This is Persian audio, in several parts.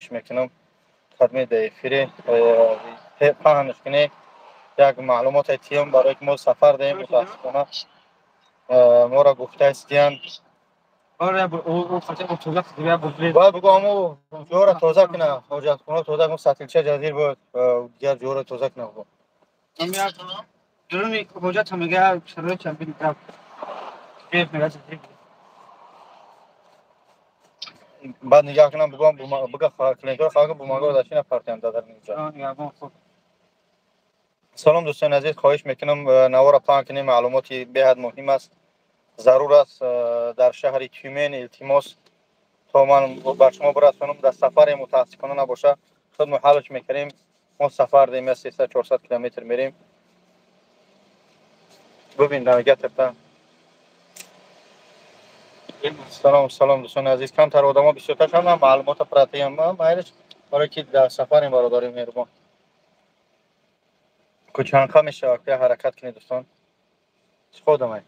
خواهش میکنم خدمت در افیر پهنش کنی یک معلومات تیم برای که ما سفر دهیم متاسفانه ما را گفته استیان باید بگو همو جو را تازه کنه حاجت کنه تازه کنه سطلچه جزیر بود دیگر جو را تازه کنه بگو درون حاجت هم میگه شرایط هم بیدیم بعد نگاه کنم بگم بگه کلینکر خواهد بوماغا داشتین پرتیم دادر اینجا سلام دوستان عزیز خواهش میکنم نوار پاک کنیم معلوماتی بهد مهم است ضرور است در شهر تیومن التماس تا من بر شما برسانم در سفر متاسفانه نباشه خود ما حلش میکنیم ما سفر دیم 300 400 کیلومتر میریم ببین نگهت سلام دوستان عزیز کمتر آدما بیشتر شدن معلومات پرتی هم مایلش برای که در سفر ما را داریم مهربان کوچانقا میشه که حرکت کنید دوستان خودم ای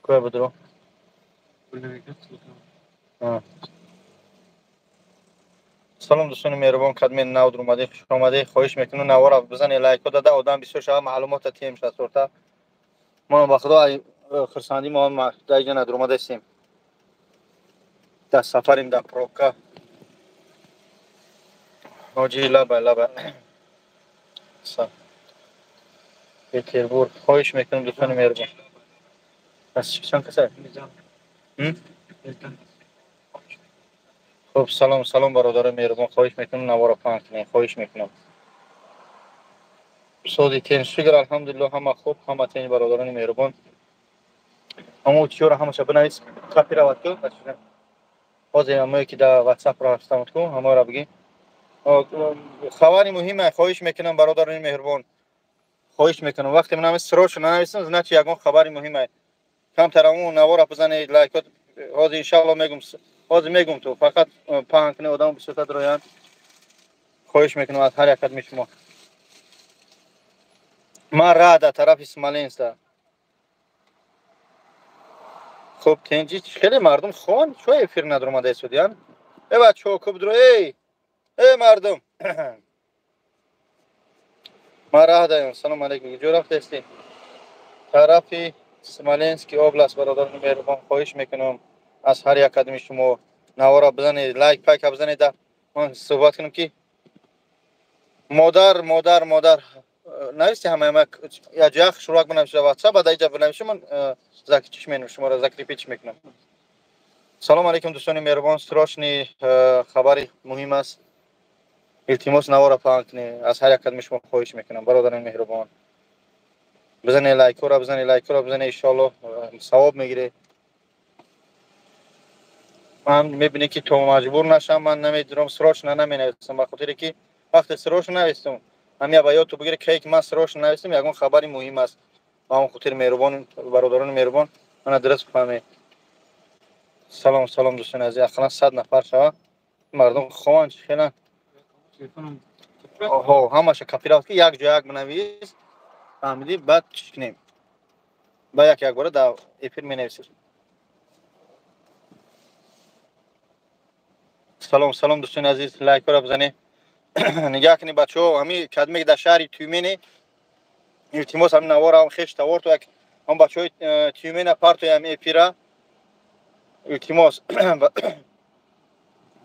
کوی بدرو سلام دوستان مهربان خدمت نو اومده خوش آمده خواهش میکنم نوار بزنید لایک داده آدم بسیار شما معلومات تیم شد سورتا ما با خدا خرساندی ما در جنا اومده هستیم در سفریم در پروکا حاجی لبا پتربورگ خواهش میکنم دوستان مهربان از چند کسه خب سلام برادر مهربان خواهش میکنم نوار پاک کنید خواهش میکنم سعودی تین شکر الحمدلله همه خوب همه تین برادران مهربان همو چیورا همه شب بنویس کپی را وقت کو حاضر همه که در واتساپ را هستم کو همه را بگی خبری مهمه خواهش میکنم برادران مهربان خواهش میکنم وقتی من سروش ننویسم نه چی یگان خبری مهمه کم ترمون نوار بزنید لایک حاضر ان شاء الله میگم تو فقط پاک کنه آدم بسیار درایان خواهش میکنم از هر یک از شما ما را در طرف اسماعیلینستا خب تنجی خیلی مردم خون چه افیر نداره اومده سودیان ای بچه‌ها خوب درو ای مردم ما راه داریم سلام علیکم جو رفت هستی طرف اسماعیلینسکی اوبلاست برادران مهربان خواهش میکنم از هر یک قدم شما نوارا بزنید لایک پک بزنید من صحبت کنم که مادر نویسی همه ما یا جاخ شروع کنم شده واتساپ بعد اینجا بنویسم من زاکی چشم شما را زاکی پیچ میکنم سلام علیکم دوستان مهربان سراشنی خبری مهم است التماس نوارا پاک کنید از هر یک قدم شما خواهش میکنم برادران مهربان بزنید لایک را بزنید ان شاء الله ثواب میگیره من میبینی که تو مجبور نشم من نمیدونم سراش نمینویسم به خاطر که وقت سراش نویسم همین با تو بگیره که من سراش نویسم یگان خبری مهم است با اون خاطر مهربان برادران مهربان من درست بفهمید سلام دوستان عزیز اصلا 100 نفر شوا مردم خوان خیلی همش کپیرات که یک جا یک بنویس فهمیدی بعد چی کنیم با یک بار در افیر مینویسیم سلام دوستان عزیز لایک را بزنید نگاه کنید بچه‌ها همین کدمه در شهر تیومن التماس هم نوار هم خش تاور تو هم بچه‌های تیومن پارتو هم اپیرا التماس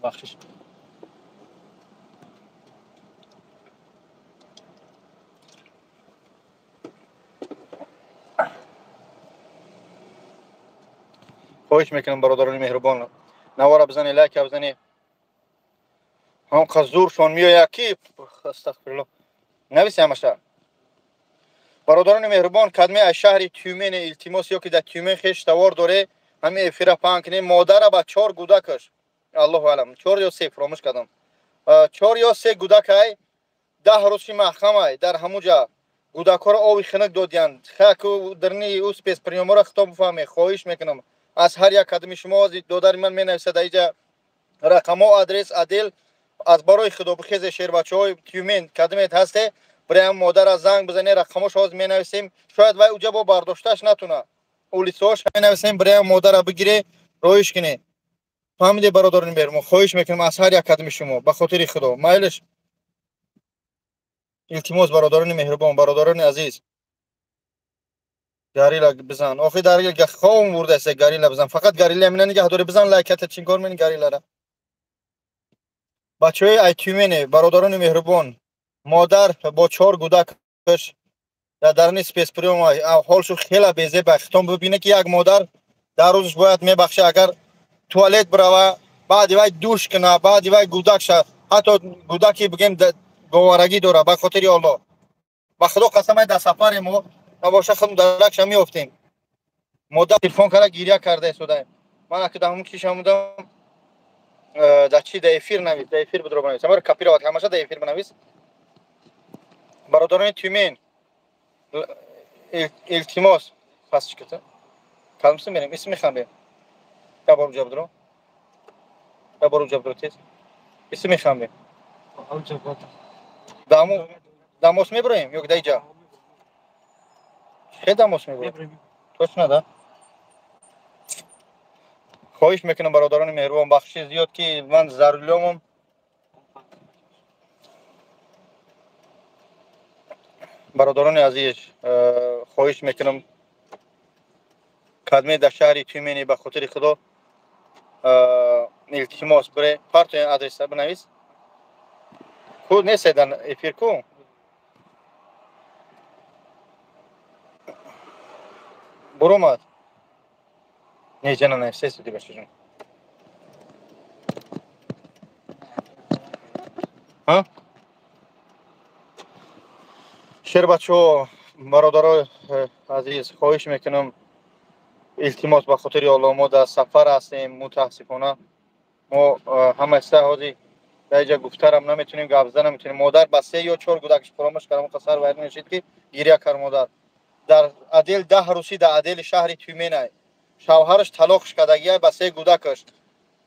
بخشش خواهش میکنم برادران مهربان نوار بزنید لایک بزنید هم قزورشون میاد کی استغفرالله نویسی همشا برادران مهربان کدمه از شهر تیومن التماس یا که در تیومن خش تاور داره همین افیرا پانکنه مادر با 4 گودکش الله علم 4 یا 3 فراموش کردم 4 یا 3 گودکای 10 روزی محکمه در همونجا گودکا را آوی خنک دادیند خاک درنی او سپیس پریومو را خطاب بفهمه خواهش میکنم از هر یک قدم شما از دادر من مینویسد اینجا رقم و آدرس عدل از برای خدا بخیز شهر بچه‌های تیومن کدمت هسته برای مادر از زنگ بزنه رقمش از مینویسیم شاید وای اوجا با برداشتش نتونه اولیساش مینویسیم برای مادر بگیره رویش کنه فهمیدی برادران مهربان، خواهش میکنم از هر یک قدم شما به خاطر خدا مایلش التماس برادران مهربان، برادران عزیز، گاریلا بزن. آخه در خام ورده است گاریلا بزن. فقط گاریلا مینا نگه داره بزن لایکت چین کار می‌کنی گاریلا را. بچه‌های ایتیومن برادران مهربان، مادر با 4 کودکش در اسپیس پریوم حالش خیلی بیزه بختم ببینه که یک مادر در روزش باید میبخشه اگر توالت بروه، بعد وای دوش کنه، بعد وای کودکش حتی کودکی بگیم گوارگی داره به خاطر الله. به خدا قسم در سفر ما نباشه خودم درکش میافتیم. مادر تلفن کرده گریه کرده سوده. من که دامون کیش آمدم در چی در افیر نویس، در افیر بدرو بنویس. امر کپی رو همشه در افیر بنویس. برادران تیمین التماس پس چیکته؟ کلمه میریم اسم میخوام بیا. کبار جاب درو. کبار جاب درو تیز. اسم میخوام بیا. داموس میبریم یا کدای جا؟ چه داموس میبریم؟ توش نده. خواهش میکنم برادران مهربان بخشی زیاد که من ضروریامم برادران عزیز خواهش میکنم قدمی در شهر تیمینی به خاطر خدا التماس بره پارت آدرس بنویس کد نیست در افیر کو برومد نه جنا نه سه دیگه بشه ها شیر بچو برادران عزیز خواهش میکنم التماس به خاطر الله ما در سفر هستیم متاسفانه ما همه سه در اینجا گفتارم نمیتونیم گپ زدن نمیتونیم مادر با 3 یا 4 کودکش فراموش کردم قصر وارد نشید که گریه کرد مادر در عدل 10 روسی در عدل شهر تیمین شوهرش طلاقش کرده با 3 کودکش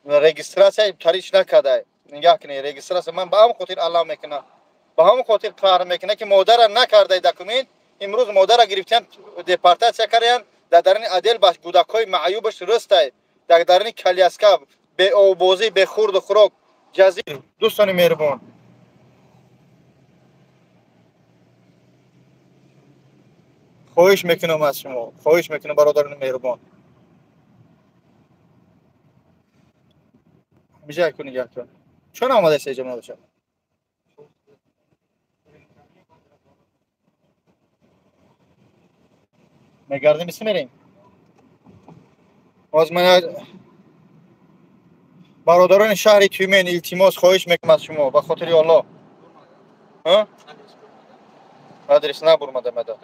رجیستراسیون تاریخ نکرده نگاه کنید رجیستراسیون من با هم خاطر الله میکنه با هم خاطر کار میکنه که مادر نکرده دکومنت امروز مادر گرفتن دپارتاسیون کردن در درون عدل با کودکای معیوبش رسته در درون کلیاسکا به اوبوزی به خورد و خوراک جزیر دوستان مهربان خواهش میکنم از شما خواهش میکنم برادران مهربان میشه کنی گفتم چون آماده است جمع بشه میگردیم اسم میریم باز من برادران شهر تیمین التماس خواهش میکنم از شما به خاطر الله ها آدرس نبرمده مدد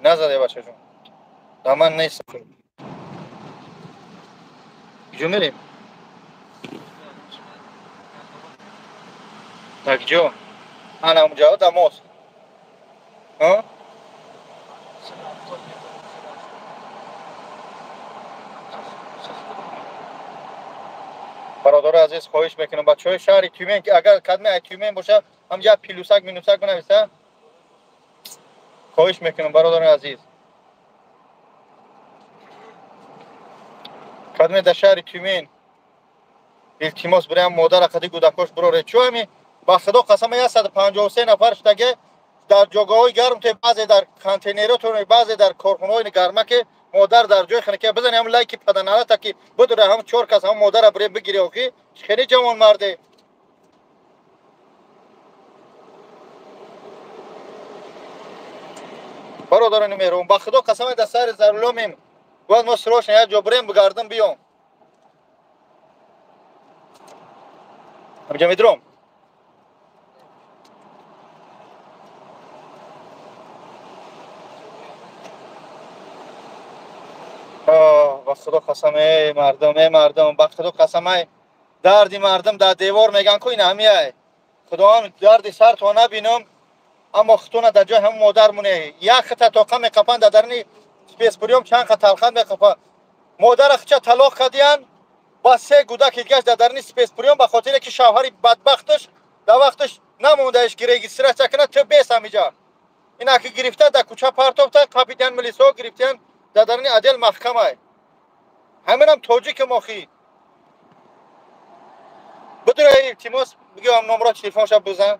نزده باشه جون دامن نیست جو میریم tak جو انا اونجا داموس ها برادر عزیز خواهش میکنم بچهای شهر تیمین که اگر کدمه تیمین باشه همجا پیلوسک مینوسک بنویسه خواهش میکنم برادر عزیز کدمه در شهر تیمین التماس برام مادر قدی کودکاش بروره چون همین با خدا قسم 153 نفر شده در جاگاهای گرم تو بعضی در کانتینراتون بعضی در کارخانه‌های گرمه که مادر در جای خنکه بزنه هم لایک پدناله تا که بدره هم 4 کس هم مادر بره بگیره او که خیلی جوان مرده برادران مهربان با خدا قسم در سر زرلومیم باز ما سروش نه جبریم بگردم بیام همجا میدرم با خدا قسم مردم با خدا قسم دردی مردم در دیوار میگن کوی نمیای خدا هم دردی سر تو نبینم اما خطونه در جای هم مادر مونه یک خطه توقع میقپن در درنی سپیس پریوم چند خطه تلخند میقپن مادر اخچه طلاق کدیان با 3 کودک دیگه در درنی سپیس پریوم به خاطر که شوهری بدبختش در وقتش نموندهش که رجیستراسیون کنه تو بیس همیجا اینا که گرفته در کوچه پرتاب تا کاپیتان ملیسا گرفتن در درنی عدل محکمه همینم توجیه که مخی بدون التماس بگم نمره تلفنش بزن.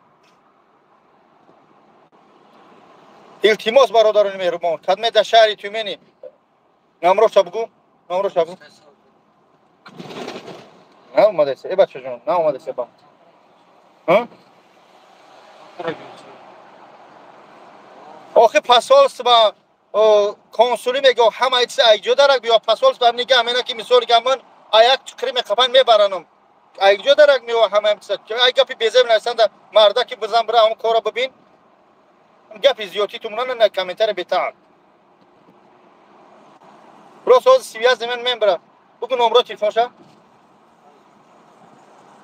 التماس برادران مهربان خدمت در شهر تیمنی نمرهش بگو. نمرهش بگو. نه اومده سه بچه جون نه اومده سه با ها آخه پاسالس با کنسولی میگه همه ایتس ایجو دارک بیا پاسالس با میگه همینه که مثال میگم من ایک چکری میخوام میبرانم ایجو دارک میو همه ایتس ای گپی بیزم نشند مردا که بزن برا اون کارا ببین گپی زیاتی تو منن نه کامنتر بیتام روز سیاز من میبرم بگو نمره تلفنش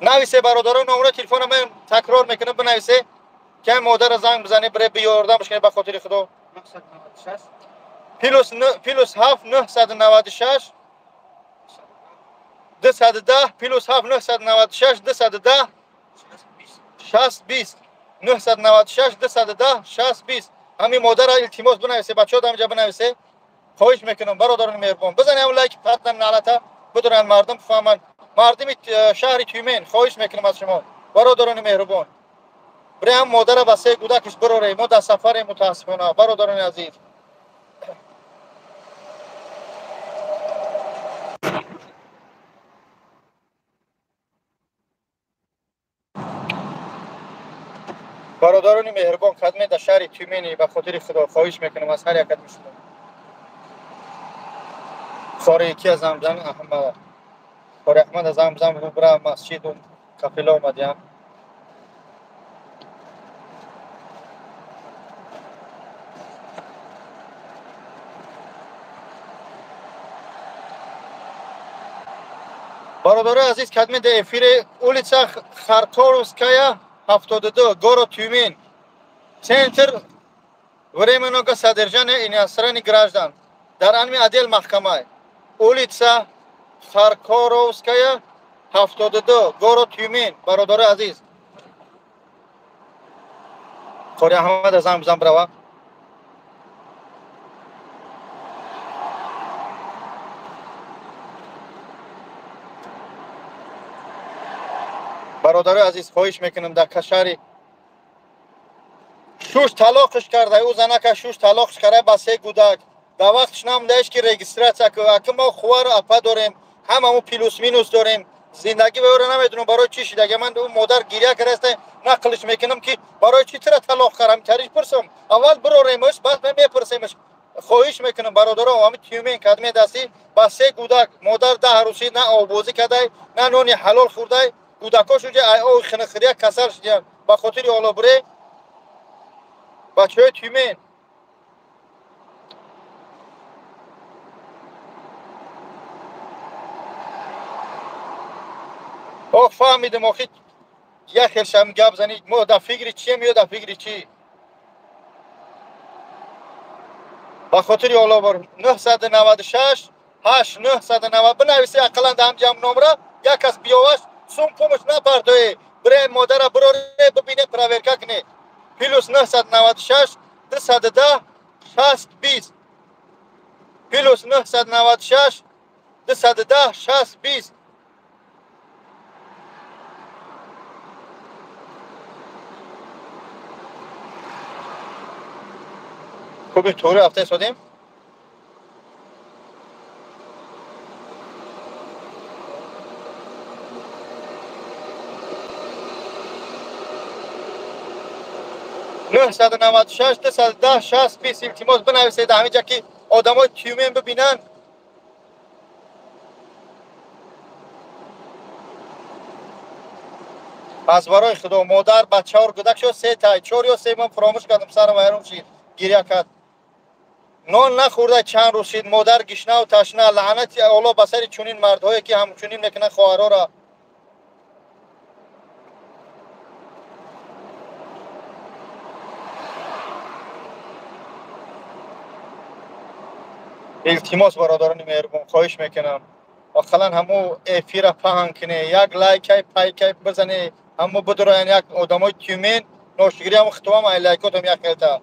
نویسه برادران نمره تلفن من تکرار میکنم بنویسه که مادر زنگ بزنه بره بیاردم بشه به خاطر خدا پلوس 7 996 210 پلوس 7 996 210 60 20 996 210 60 20 همین مادر التماس بنویسه بچه‌ها دم جا بنویسه خواهش میکنم برادران مهربان بزنید اون لایک پتن نالتا بدونن مردم بفهمن مردم شهر تیمن خواهش میکنم از شما برادران مهربان برای مادر بسه کودکش بروره ما در سفر متاسفانه برادران عزیز برادران مهربان خدمت در شهر تیمنی به خاطر خدا خواهش میکنم از هر یک از شما خاره یکی از زمزم احمد خاره احمد از زمزم برای مسجد و کافلا اومدیم برادران عزیز خدمت در افیر اولیچا خارکوروفسکایا 72 گورو تیمن центр временного содержания и иностранных граждан در анми отдел محکمه улица Харкоровская 72 город Тюмень برادر عزیز خاری احمد زنگ بزن بروا برادر عزیز خواهش میکنم در کشور شوش طلاقش کرده او زنک شوش طلاقش کرده با سه کودک در وقتش نمودهش که رجیستراسیا که ما خوار اپا داریم هممون پلوس مینوس داریم زندگی به او نمیدونم برای چی شده اگه من اون مادر گریه کرده نقلش میکنم که برای چی تر طلاق کردم تریش پرسم اول بروریمش بعد من میپرسیمش خواهش میکنم برادران همین تیمین کدمه دستی با سه کودک مادر ده روزی نه آبوزی کرده نه نون حلال خورده کودکاش اونجا او خنخریا کسر شدن با خاطر اولو بره بچه‌های تیمین آخ فهمیدم آخی یک خیلشم گپ زنید ما در فکر چیه میاد در فکر چی با خاطر اولا بر 996 8 990 بنویسی اقلا دهم جمع نمره یک از بیاوش سوم پومش نپردوی برای مادر براره ببینه پراورکا کنه پلوس 996 210 60 20 پلوس 996 210 60 20 خوبی طوری هفته شدیم نه 996 210 60 20 التماس بنویسید همه جا که آدمای تیمین ببینن از برای خدا مادر بچه ها رو گدک شد 3 تا 4 یا 3 من فراموش کردم سرم ویرم شد گریه کرد نان نخورده چند روز شد مادر گشنه و تشنه لعنت اولا بسر چونین مردهایی که همچنین میکنن خواهرها را التماس برادران مهربان خواهش میکنم اقلا همو افیر پهن کنه یک لایک پایک بزنه همو بدرن یک آدمای تیمین نوشگیری هم ختم ای لایکات هم یک خیلتا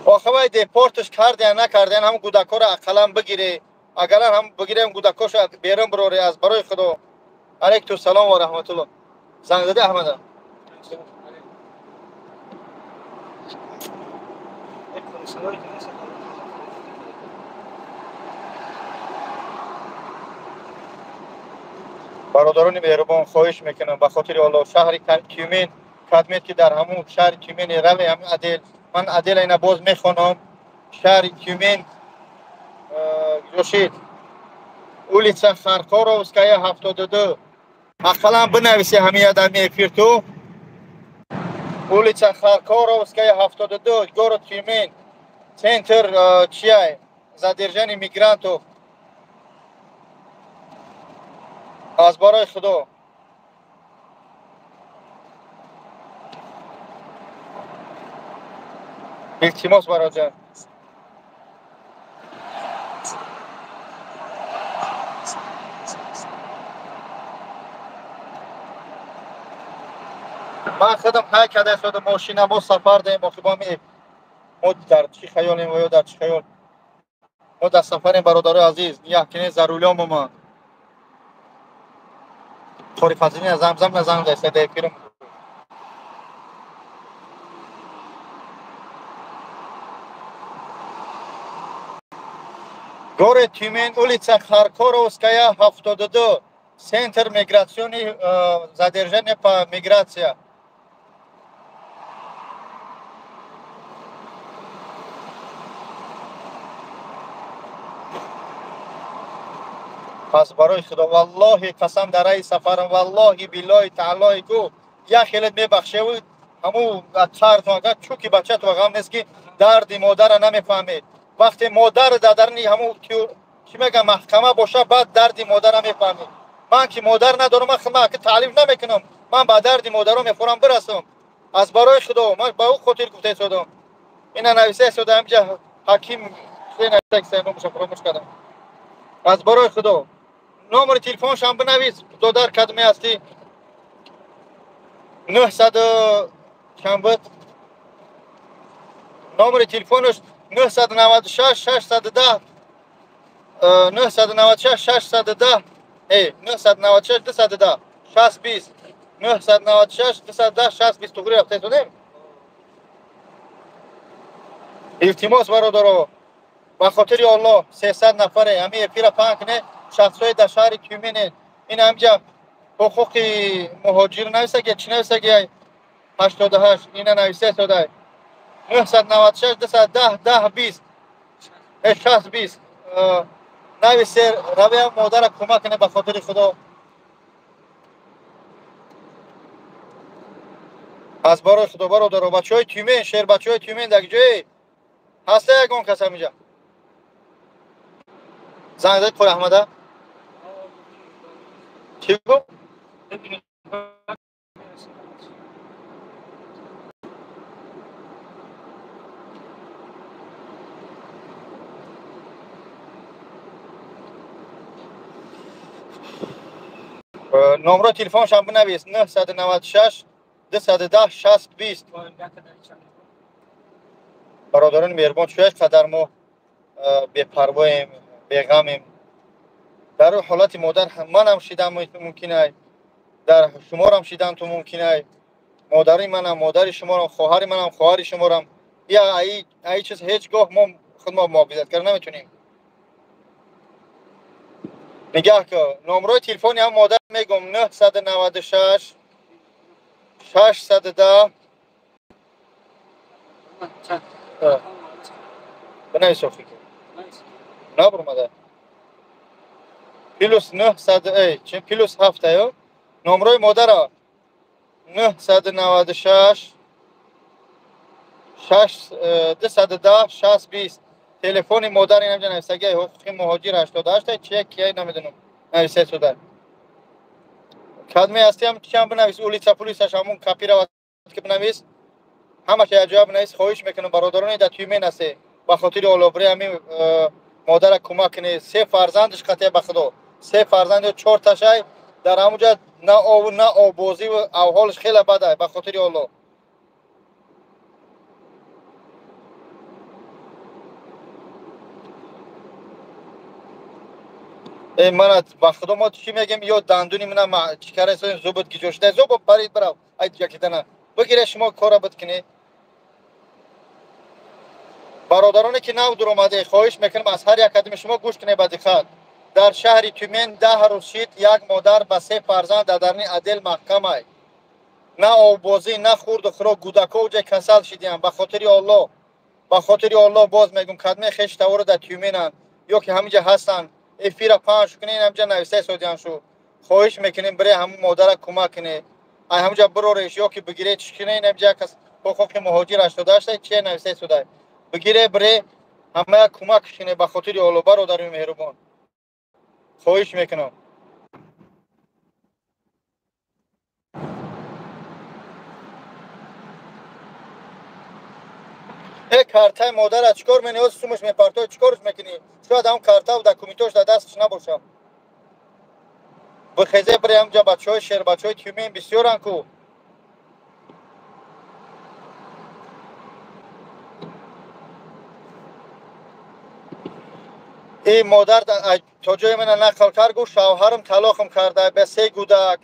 آخه دیپورتش کرده یا نکرده همو کودکا را اقلا بگیره اگر هم بگیریم گودکاش بیرون بروری از برای خدا. علیکم سلام و رحمت الله. زنگ زده احمد. برادران مهربان خواهش میکنم به خاطر الله شهر تیمین خدمت که در همون شهر تیمین روی همین عدل من عدل اینا باز میخوانم شهر تیمین جوشید улица Харкоровская 72 اقلا بنویسی همین آدمی افیرتو улица Харкоровская 72 город Тюмень центр чья задержание мигрантов از برای خدا التماس برادر من خودم های کده شده ماشین ما سفر دهیم با ما در چی خیالیم و یا در چی خیال ما در سفریم برادر عزیز یکنه ضروری ما خوری فضلی از زمزم نزنم دسته ده پیرم город Тюмень улица Харкоровская 72 центр миграционный задержание по миграция پس برای خدا والله قسم در ای سفرم والله بالله تعالی گو یا خیلت میبخشه و همو طرز اگر چوکی بچه تو غم نیست که درد مادر نمیفهمید وقتی مادر دادرنی همو چی میگم محکمه باشه بعد درد مادر نمیفهمید من که مادر ندارم من که تعریف نمیکنم من با درد مادرم میخورم برسم از برای خدا من با او خاطر گفته شدم اینا نویسه شده همجا حکیم نویسه فراموش کردم از برای خدا نمر تلفنش هم بنویس تو در کدومه هستی 900 چند بود نمر تلفنش 996 610 996 610 996 210 6020 996 210 6020 تو گروه هفته التماس برادر به خاطر الله 300 نفره همه پیر پنک نه شخصای در شهر تیمین این همجا حقوق مهاجر نویسه که چی نویسه که 88 این نویسه شده 996 210 10 20 60 20 نویسه روی مادر کمک کنه به خاطر خدا از برای خدا برادر بچه های تیمین شهر بچه های تیمین در جای هسته یکون کس همینجا زنگ زد پر احمده چی گفت؟ نمره تلفنش هم بنویس 996 210 60 20 برادران مهربان چه قدر ما بی‌پرواییم بی‌غمیم در حالت مادر من هم شیدم ممکنه در شما هم شیدم تو ممکنه مادری منم مادر شما هم خواهر منم خواهر شما هم یا ای چیز هیچگاه ما خود ما محافظت کردن نمیتونیم نگاه که نمره تلفنی هم مادر میگم 996 610 بنای صوفی که نبر مادر پلوس 900 چه پلوس 7 یا نمره مادر 996 210 60 20 تلفن مادر اینم جا نویسه حقوق مهاجر 88 چه کیه نمیدونم نویسه شده کدمه هستی هم چند بنویس اولیچا پولیسش همون کپی رو که بنویس همه که جواب بنویس خواهش میکنم برادرانی در تیمین هستی به خاطر اولابری همین مادر کمک کنه 3 فرزندش قطعه به خدا 3 فرزند و 4 تاشای در همونجا نه آب نه آبازی و حالش خیلی بده به خاطر الله من با خودم چی میگم یا دندونی من چیکار است زوبت گیجوشته زوب پرید براو ای جکتنا بگیره شما کارا بکنی برادرانی که نو در اومده خواهش میکنم از هر یک کدوم شما گوش کنید. بعد خط در شهر تیمن 10 روز شید یک مادر با 3 فرزند درنی عدل محکم است. نه آبازی نه خورد و خوراک کودکا اوجا کسل شدیم به خاطر الله. به خاطر الله باز میگم کدمه خیش تور در تیمنن یا که همینجا هستن افیرا پاش کنین همینجا نویسه سودیان شو خواهش میکنیم برای همون مادر کمک کنه ای همینجا برورش یا که بگیره چکنه همینجا کس حقوق مهاجر 88 چه نویسه سوده بگیره برای همه کمک کنه به خاطر الله برادر مهربان خواهش میکنم. ای کارتای مادر چیکار می‌نویس سومش میپرتای چیکارش میکنی شاید اون کارتا و دکومنتاش در دستش نباشه بخیزه برای همجا بچه های شهر بچه های تیومین بسیارن کو این مادر تا جای من نقل کرد گفت شوهرم طلاقم کرده به 3 کودک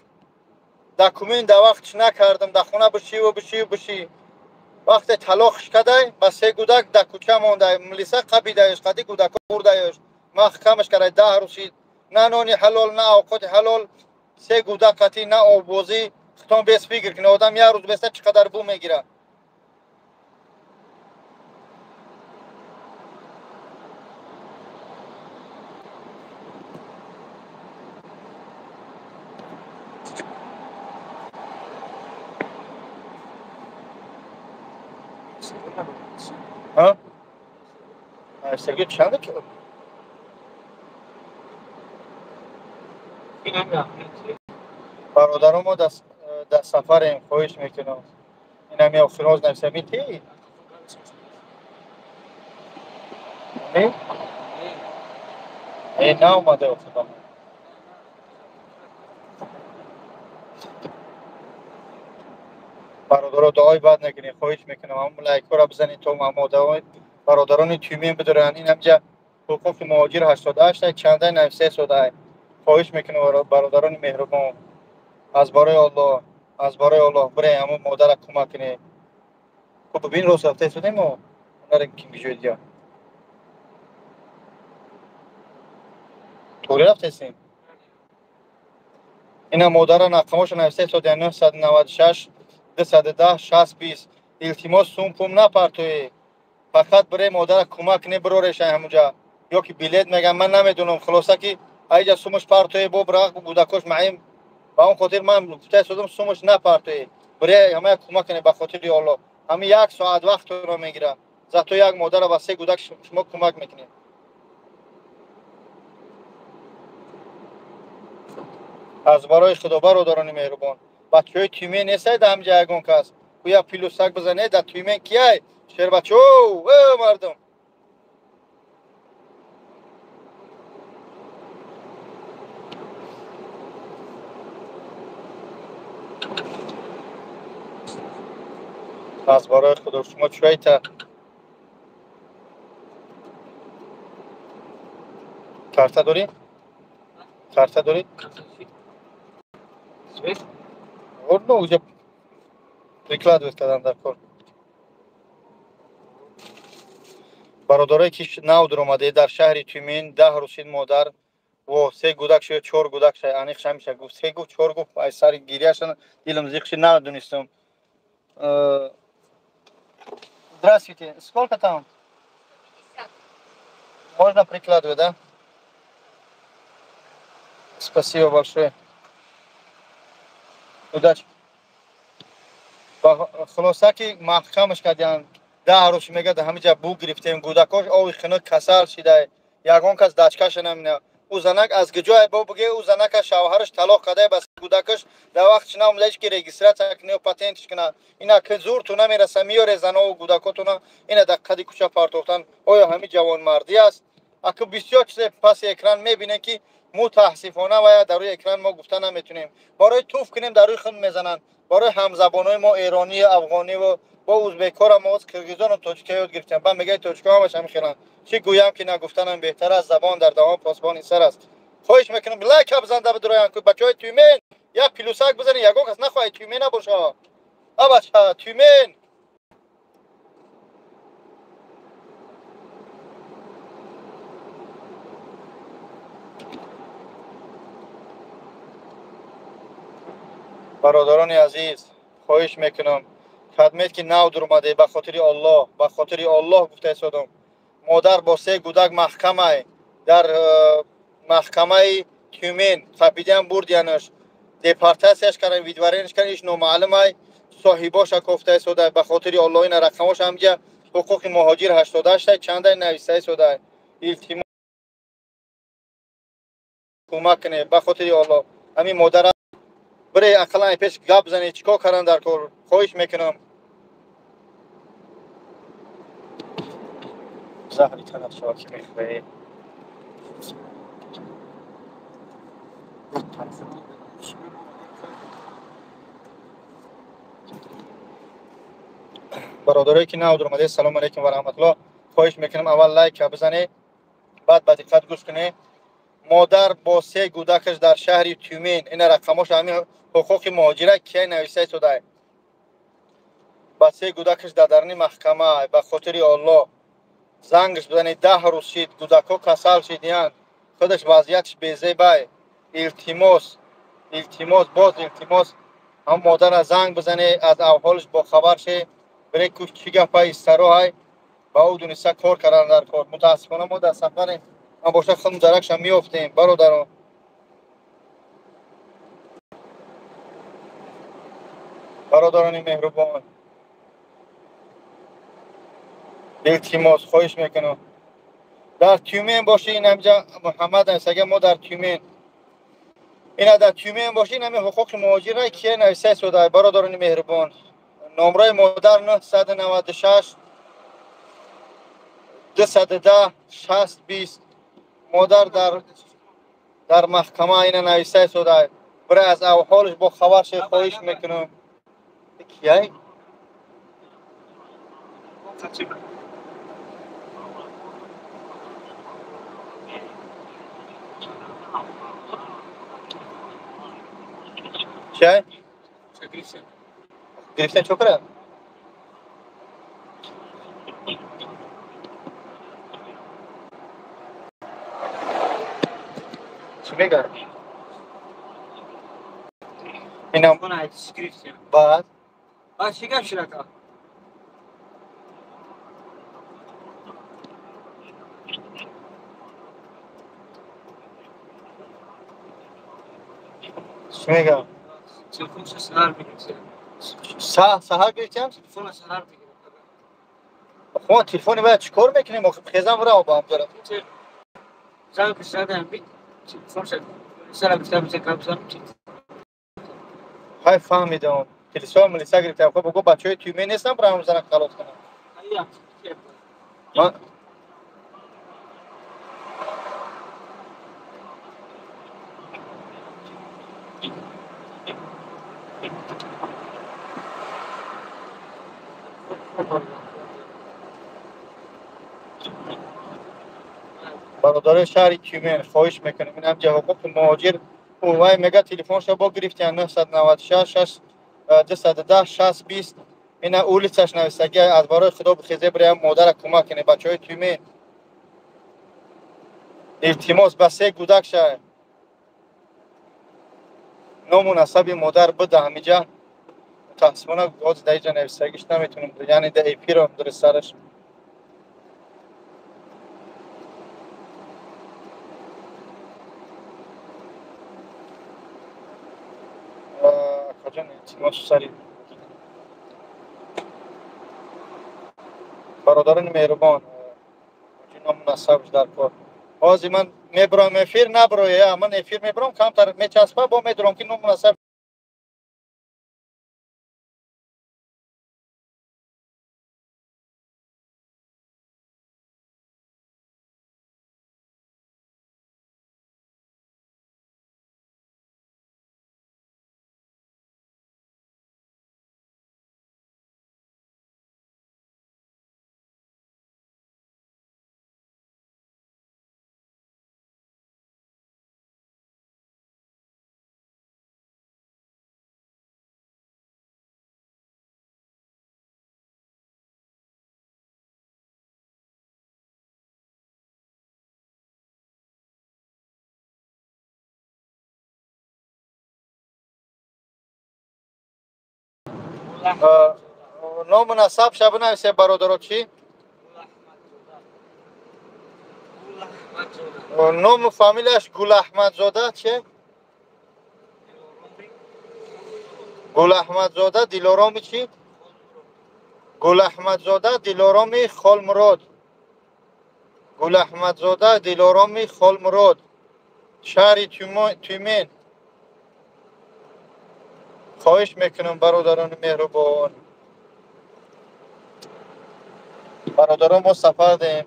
دکومنت در وقتش نکردم در خونه بشی وقت طلاقش کده به 3 کودک در کوچه مونده ملیسه قبیدهش قدی کودک بردهش محکمش کرده 10 روزی نه نانی حلال نه اوقات حلال 3 کودک قطی نه آبوزی ختم بیس فکر کنه آدم یه روز بیسته چقدر بو میگیره ها سرگی چنده که برادرم ما در سفریم خواهش میکنم این همی اخراج نفسمی تی نه این نه اومده افتادم برادرها دعای بد نکنید خواهش میکنم همون لایک را بزنید تا ما دعای برادران تیمین بدارن این همجا حقوق مهاجر 88 چنده نفسه سوده خواهش میکنم برادران مهربان از برای الله از برای الله برای همون مادر کمک کنید خب ببین روز رفته شده ما اونها کی میجوید یا طوری رفته سیم اینا مادر نقماش نفسه سوده 996 210 60 20 التماس سوم پوم نپرتوی فقط برای مادر کمک نه برورش همونجا یا که بلیت میگم من نمیدونم خلاصه که ایجا سومش پرتوی بو برق بودکوش معیم با اون خاطر من گفته شدم سومش نپرتوی برای همه کمک کنه به خاطر الله همین 1 ساعت وقت رو میگیره زاتو یک مادر و 3 کودک شما کمک میکنید از برای خدا برادران مهربان بچهای تیمی نیست در همجا یگان کس یا پیلوسک بزنه در تیمی کیه شهر بچو مردم از برای خدا شما چوی تا کارتا داری؟ کارتا داری؟ اور نه اوجا приклад کردن در کار برادرایی که نو در اومده در شهر تیمین 10 روسید مادر و 3 کودک شد 4 کودک شد انیخ همیشه گفت 3 گفت 4 گفت ای سر گیریاشن دلم زیخش ندونستم Здравствуйте. Сколько там? Можно прикладывать, да? Спасибо большое. Удачи. خلاصه که محکمش کردن 10 روز میگه در همینجا بو گرفتیم کودکاش آوی خنک کسل شده یگان کس دچکش نمینه او زنک از گجای با بگه او زنک شوهرش طلاق کرده بس کودکش در وقت نام لش که رجیستراسیون کنه و پاتنتش کنه اینا که زور تو نمیرسه میاره زنا و کودکاتون اینا دقیقاً کوچه پارتوختن آیا همین جوان مردی است اگه بسیار چیز پس اکران میبینه که متاسفانه و در روی اکران ما گفتن نمیتونیم برای توف کنیم در روی خود میزنن برای همزبانای ما ایرانی افغانی و با ازبک‌ها ما از کرگیزان و تاجیک یاد گرفتیم بعد میگه تاجیک‌ها همش همین چی گویم که نگفتنم بهتر از زبان در دوام پاسبان سر است خواهش میکنم لایک بزن در بدرویان که بچهای تیومین یا پلوسک بزنید یگو کس نخواهید تیومین نباشه بچه تیومین. برادران عزیز خواهش میکنم خدمت که نو در اومده به خاطر الله گفته سودم مادر با 3 کودک محکمه در محکمه تیومین خپیدن بردیانش دیپارتاسیش کردن ویدیوارینش کردن ایش نامعلومه صاحباش گفته سوده به خاطر الله این رقماش همجا حقوق مهاجر 88 چنده نویسته سوده التماس کمک کنه به خاطر الله همین مادر برای اقلا پیش گپ بزنید چیکار کردن در کار خواهش میکنم زهری تنت شاکی میخوایی برادرایی که نو در اومده سلام علیکم و رحمت الله خواهش میکنم اول لایک بزنید بعد با دقت گوش کنید مادر با 3 کودکش در شهر تیومین این رقماش همین حقوق مهاجرت که نویسته شده با 3 کودکش در درون محکمه به خاطر الله زنگش بزنید 10 روز شد کودکا کسل شدیان خودش وضعیتش بیزیبای التماس التماس هم مادر از زنگ بزنه از احوالش با خبر شه برای کوش چی گپای استرو های با او دونسته کار کردن در کار متاسفانه ما در سفر ما باشه خودم درکش هم میافتیم برادران برادران مهربان التماس خواهش میکنم در تیومین باشین همجا محمد است ما در تیومین اینا در تیومین باشین همین حقوق مهاجرت که نویسته شده برادران مهربان نمره مادر 996 210 60 20 مادر در محکمه اینا نویسته شده برای از احوالش با خبرش خواهش میکنم کیه کیه گرفتن چوکره چی میگه اینا Buna description. بعد Şeker şiraka. چی میگه Telefon sesler mi gidiyor? سهر گرفتیم Telefon sesler mi gidiyor? خب تلفنی باید چیکار میکنیم خیزم را با هم دارم Sen kışlardan bir telefon sesler. Mesela bir tane kabzan. های فهمیدم تلسا ملیسا گرفتیم خب بگو بچه های تیومین نیستم برای هم زنک خلاص کنم Hayır. من برادر شهر تیومین خواهش میکنیم این هم حقوق مهاجر اوای میگه تلفنش با گرفتیم 996 210 60 20 این اولیسش نویسته از برای خدا بخیزه برای هم مادر کمک کنه بچه های تیومین التماس به 3 کودک شه نامناسب مادر بده همیجا متاسفانه گاز در اینجا نویسته نمیتونم یعنی در ایپی رو در سرش کجا التماس سری برادران مهربان جناب مناسب در کار بازی من میبرم افیر نبروه من افیر میبرم کمتر میچسبه با میدرم که نامناسب نام نسب شب نویسه برادرات چی؟ نام فامیلش گل احمد زاده چه؟ گل احمد زاده دلارامی چی؟ گل احمد زاده دلارامی خال مراد. گل احمد زاده دلارامی خال مراد، شهر تیمین. خواهش میکنم برادران مهربان، برادران ما سفر دیم.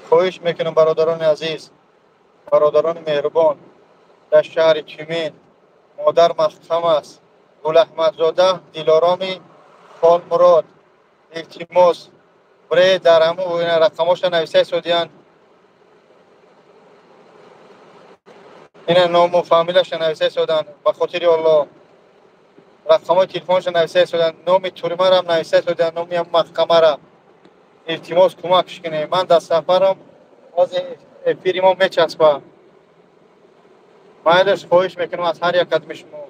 خواهش میکنم برادران عزیز، برادران مهربان، در شهر تیمین مادر محکم است. گل احمد زاده دلارامی خال مراد. التماس برای در همه رقماش نویسه سودیان، این نام و فامیلش نویسه سودن. به خاطر الله رقم تلفنش نویسه سودن، نام توریمه هم نویسه سودن، نامی هم محکمه را. التماس کمکش کنه، من در سفرم از فیلم میچسبه. مایلش خواهش میکنم از هر یک قدم شما.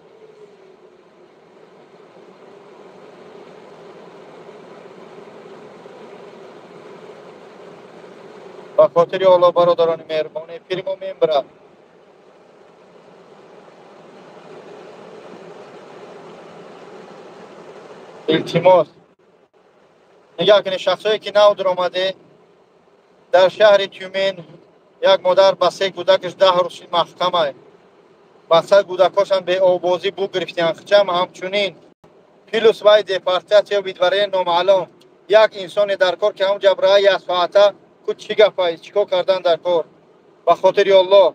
به خاطر الله برادران مهربان فیلم میبره. التماس نگاه کنید، شخصایی که نو در آمده در شهر تیمین، یک مادر با سه کودکش 10 روز محکمه. با سه کودکاشان به آبازی بو گرفتن. خچم همچنین پلوس وای دپارتاسیون بیدواره نامعلوم. یک انسان در کار که همونجا برای یک ساعته کچ چی گفت چیکار کردن در کار. به خاطر الله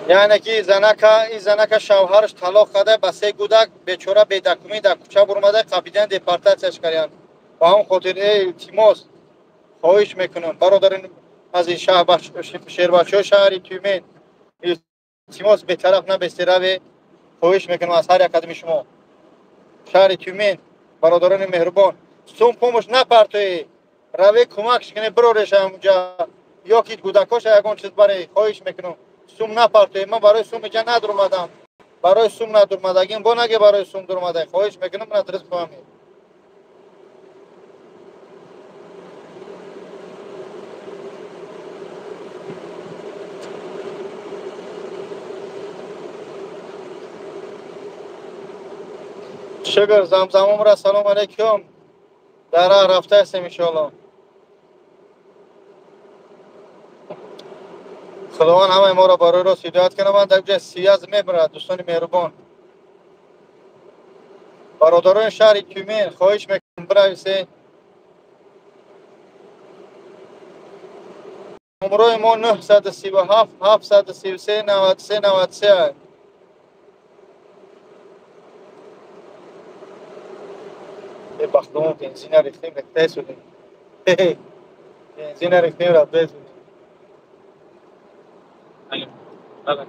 یعنی که این زنک شوهرش طلاق کرده، با سه کودک بیچاره بی دکمه در کوچه برآمده، قبیدن دپارتاسیونش کردن. با هم خاطر التماس خواهش میکنم برادران از این شهربچه‌های شهر تیمین، التماس به طرف نه به استراب. خواهش میکنم از هر یک قدم شما شهر تیمین، برادران مهربان، سوم پومش نپرتوی روی کمکش کنه برورش اونجا، یا که کودکاش یگان چیز برای. خواهش میکنم سوم نپرتوی. من برای سوم اینجا ندر اومدم، برای سوم ندر اومدگیم با نگه برای سوم در اومده. خواهش میکنم من درست فهمید. شگر زمزمم را سلام علیکم، در راه رفته هستیم انشاءالله. خداوند همه ما را برای راست هدایت کنه. من در جای سیاز میبرد. دوستان مهربان برادران شهر تیمین خواهش میکنم برویسه. نمره ما 937 733 93 93. به بختمون بنزین ریختیم رفته شدیم. بنزین ریختیم رفته شدیم. بله.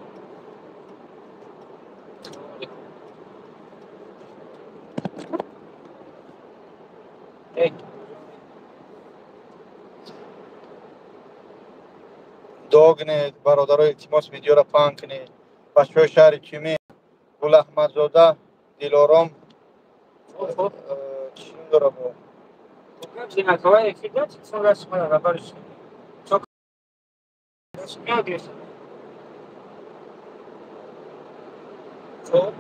دعا کنید برادرای التماس ویدیو را پهن کنید. بچه‌های شهر تیمین گل احمد زاده دلارام چی داره با Acaba de decir, son las para خب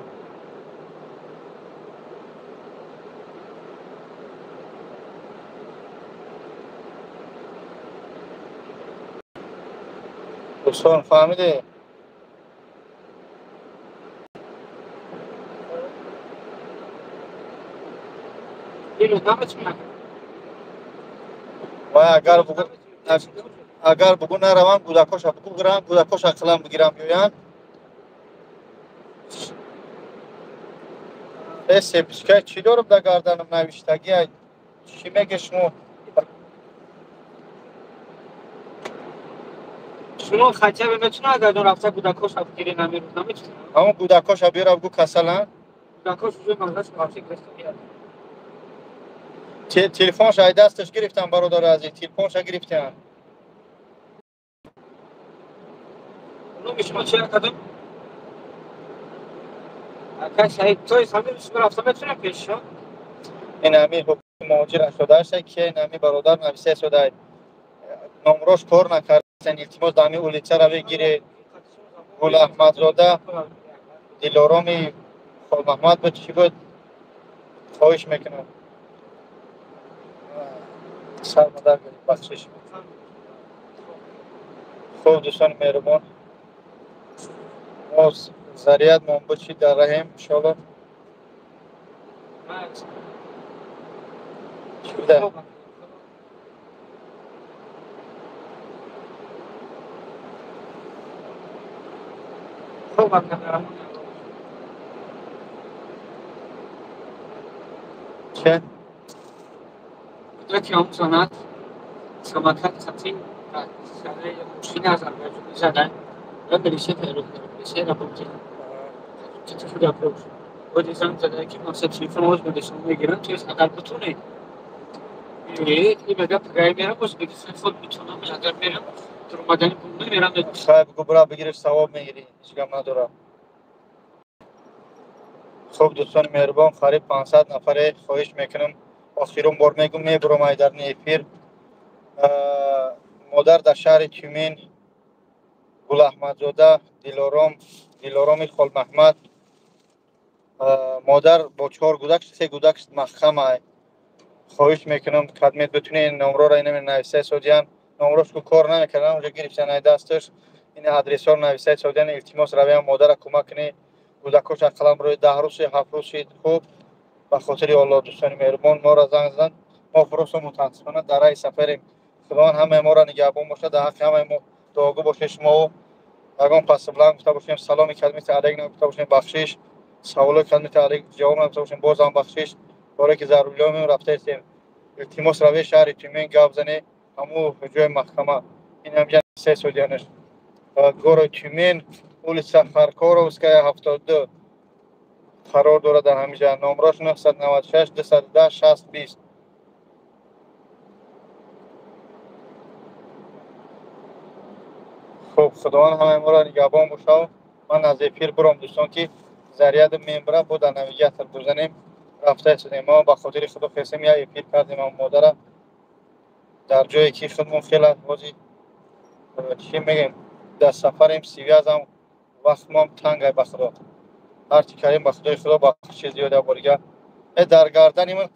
دوستان فهمیده؟ اینو دامش میاد. و اگر بگو نروم کودکاش بگو گرم کودکاش اقلام بگیرم بیاین. سپسکای چی دارم در گردنم نوشتگی چی میگه شما؟ شما خطیه به میتونه اگر دون رفته کودکاش هم گیری نمیرون نمیتونه همون کودکاش بیار بگو کسلا کودکاش روی مغزش کافی گرفته بیاد تلفنش ای دستش گرفتن برادر عزیز تلفنش گرفتن اونو شما چه کدوم اگر شاید توی همین شما رفته میتونه پیش شو این همی حکومت مهاجر شده است که این همی برادر نویسه شده نمروش کار نکرد التماس دامی اولیچه رو بگیره گل احمد زاده دلارامی خال محمد بود چی بود خواهش میکنم سر مادر برید بخشش خوب دوستان مهربان ما ذریعت منبوچی در رحم انشاءالله چی بوده خوب هم چه؟ قدرت آموزانات سماکت خطی سره مشکین از آزربایجان زدن و بریشه پیروز بریشه را بودی چطور را پروش بودی زن زده که مقصد شیفون آز بودشون میگیرن توی اگر بتونه این بگه پگه میرم باز بگی خود میتونم اگر میرم در اومدن بومه میرم خیلی بگو برا بگیرش ثواب میگیری هیچ گم نداره خوب دوستان مهربان قریب 500 نفره خواهش میکنم آخرین بار میگم میبرم در نیفیر مادر در شهر تیمین گل احمد زاده دلارامی خال محمد مادر با 4 گودک 3 گودک محکمه خواهش میکنم خدمت بتونه این نمره را اینم نویسه سودیان نمرهش کو کار نمیکنه اونجا گرفتن ای دستش این آدرس رو نویسه سودیان التماس روی مادر کمک کنه گودکش قلم روی 10 روز 7 روز خوب به خاطر الله دوستان مهربان ما را زنگ زدن ما فرصت متاسفانه در راه سفریم خدا همه ما را نگهبان باشه در حق همه ما دعاگو باشه شما اگم پس بلند گفته باشیم سلام خدمت علیک نگفته باشیم بخشش سوال خدمت علیک جواب نگفته باشیم باز هم بخشش برای که ضروری هم رفته هستیم التماس روی شهر تیمین گپ زنه همو جای محکمه این هم سه سودیانش گور تیمین улица Харкоровская 72 قرار داره در همینجا نمرش 996 210 60 20 خب خداوند همه ما را نگهبان باشه من از پیر برم دوستان که ذریعه ممبره بود در نویگیتر بزنیم رفته شدیم ما به خاطر خدا قسم یا پیر کردیم هم مادر در جایی که خودمون خیلی بازی چی میگیم در سفریم سیویاز هم وقت ما تنگ به خدا هرچی کردیم به خدای خدا بخش زیاده بارگه در گردن من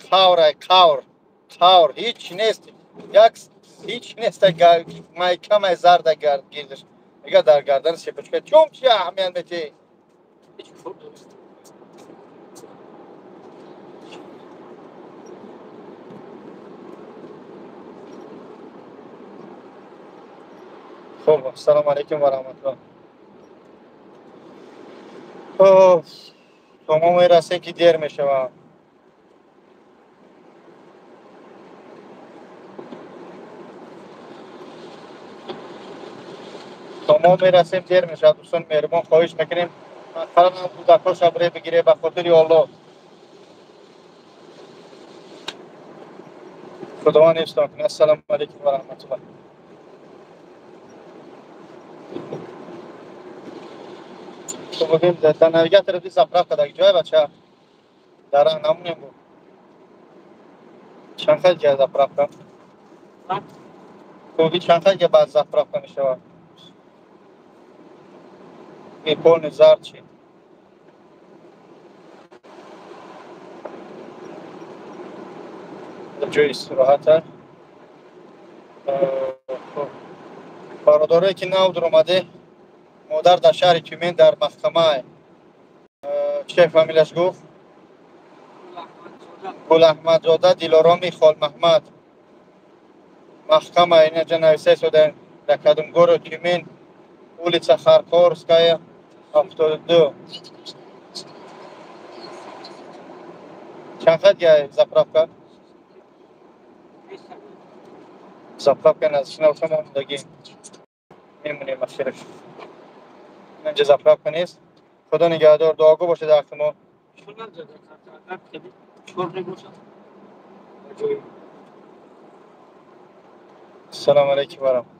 قور هیچ نیست هیچ نیست مایکم زرد گردش میگه در گردن سپچکه چوم چی اهمیت میتی هیچ خوب درست خب السلام علیکم و رحمت الله خب شما میرسه که دیر میشوم شما میرسیم دیر میشه دوستان مهربان خواهش میکنیم قرار هم کودکا شبره بگیره به خاطر الله خداوند حفظتان کنه السلام علیکم و رحمت الله تو بگیم در نویگه طرفی زفرف کده جای بچه در نمونیم بود چند خیلی که زفرف کن تو بگی چند خیلی که بعد زفرف کن میشه این پول زرد چی در جای استراحت هست برادرایی که نو در اومده مادر در شهر تیمین در محکمه چه فامیلش گفت گل احمد زاده دلارامی خال محمد محکمه اینجا نویسه شده در کدمگور تیمین улица Харкоровская 72 چند خط گه заправка نزدیک نوشم آمدگی میمونیم مسیرش. اینجا زفراب نیست. خدا نگهدار، دعاگو باشه دست ما. شونم زده کارت کردی چور نگوشم جوی السلام علیکم ورحمت